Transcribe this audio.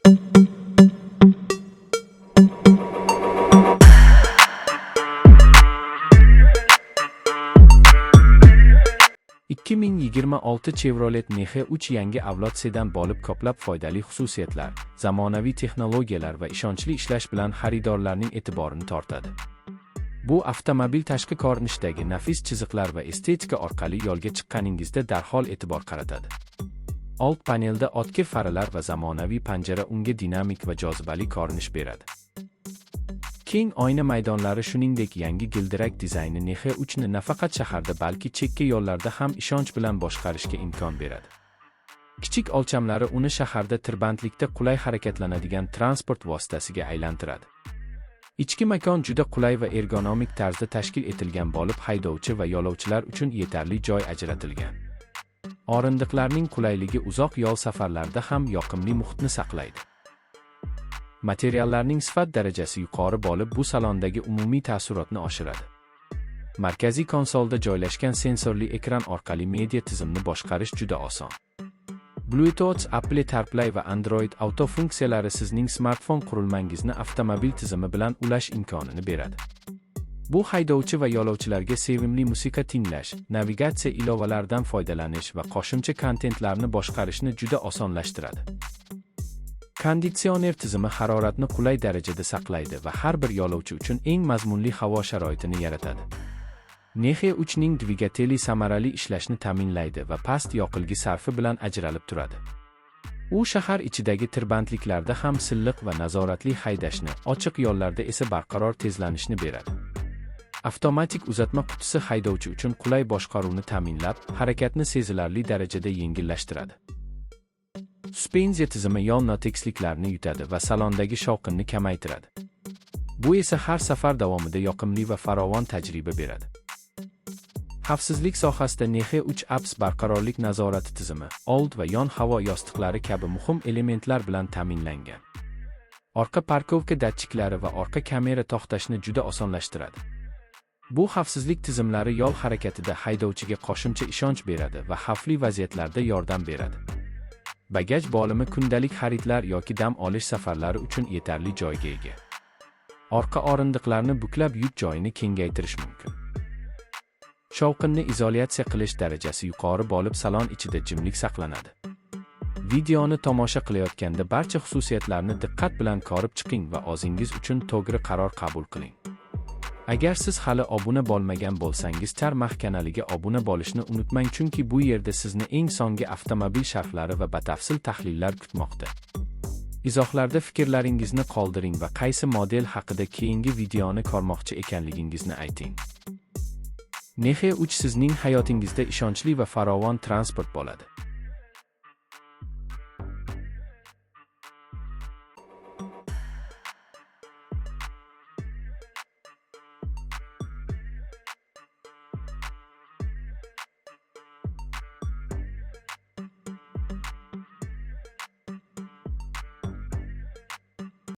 2026 Chevrolet Nexe 3 yangi avlod sedan bo'lib ko'plab foydali xususiyatlar, zamonaviy texnologiyalar va ishonchli ishlash bilan xaridorlarning e'tiborini tortadi. Bu avtomobil tashqi ko'rinishdagi nafis chiziqlar va estetika orqali yo'lga chiqqaningizda darhol e'tibor qaratadi. Old panelda o'tkir faralar va zamonaviy panjara unga dinamik va jozibali ko'rinish beradi. Keng oyna maydonlari shuningdek yangi gildirak dizayni Nexe 3 ni nafaqat shaharda balki chekka yo'llarda ham ishonch bilan boshqarishga imkon beradi. Kichik o'lchamlari uni shaharda tirbandlikda qulay harakatlanadigan transport vositasiga aylantiradi. Ichki makon juda qulay va ergonomik tarzda tashkil etilgan bo'lib, haydovchi va yo'lovchilar uchun yetarli joy ajratilgan. O'rindiqlarning qulayligi uzoq yo'l safarlarida ham yoqimli muhitni saqlaydi. Materiallarning sifat darajasi yuqori bo'lib, bu salondagi umumiy taassurotni oshiradi. Markaziy konsolda joylashgan sensorli ekran orqali media tizimni boshqarish juda oson. Bluetooth, Apple CarPlay va Android Auto funksiyalari sizning smartfon qurilmangizni avtomobil tizimi bilan ulash imkonini beradi. Bu haydovchi va yo'lovchilarga sevimli musiqa tinglash, navigatsiya ilovalaridan foydalanish va qo'shimcha kontentlarni boshqarishni juda osonlashtiradi. Konditsioner tizimi haroratni qulay darajada saqlaydi va har bir yo'lovchi uchun eng mazmunli havo sharoitini yaratadi. Nexe 3 ning dvigateli samarali ishlashni ta'minlaydi va past yoqilgi sarfi bilan ajralib turadi. U shahar ichidagi tirbandliklarda ham silliq va nazoratli haydashni, ochiq yo'llarda esa barqaror tezlanishni beradi. Avtomatik uzatma qutisi haydovchi uchun qulay boshqaruvni ta'minlab, harakatni sezilarli darajada yengillashtiradi. Suspenziya tizimi yo'l notekisliklarni yutadi va salondagi shovqinni kamaytiradi. Bu esa har safar davomida yoqimli va farovon tajriba beradi. Xavfsizlik sohasida Nexe 3 Apps barqarorlik nazorati tizimi, old va yon havo yostiqlari kabi muhim elementlar bilan ta'minlangan. Orqa parkovka datchiklari va orqa kamera to'xtashni juda osonlashtiradi. Bu xavfsizlik tizimlari yo'l harakatida haydovchiga qo'shimcha ishonch beradi va xavfli vaziyatlarda yordam beradi. Bagaj bo'limi kundalik xaridlar yoki dam olish safarlari uchun yetarli joyga ega. Orqa o'rindiqlarni buklab yuk joyini kengaytirish mumkin. Shovqinni izolyatsiya qilish darajasi yuqori bo'lib, salon ichida jimlik saqlanadi. Videoni tomosha qilayotganda barcha xususiyatlarni diqqat bilan ko'rib chiqing va o'zingiz uchun to'g'ri qaror qabul qiling. Agar siz hali obuna bo'lmagan bo'lsangiz, Tarmax kanaliga obuna bo'lishni unutmang, chunki bu yerda sizni eng so'nggi avtomobil sharhlari va batafsil tahlillar kutmoqda. Izohlarda fikrlaringizni qoldiring va qaysi model haqida keyingi videoni ko'rmoqchi ekanligingizni ayting. Nexe 3 sizning hayotingizda ishonchli va farovon transport bo'ladi.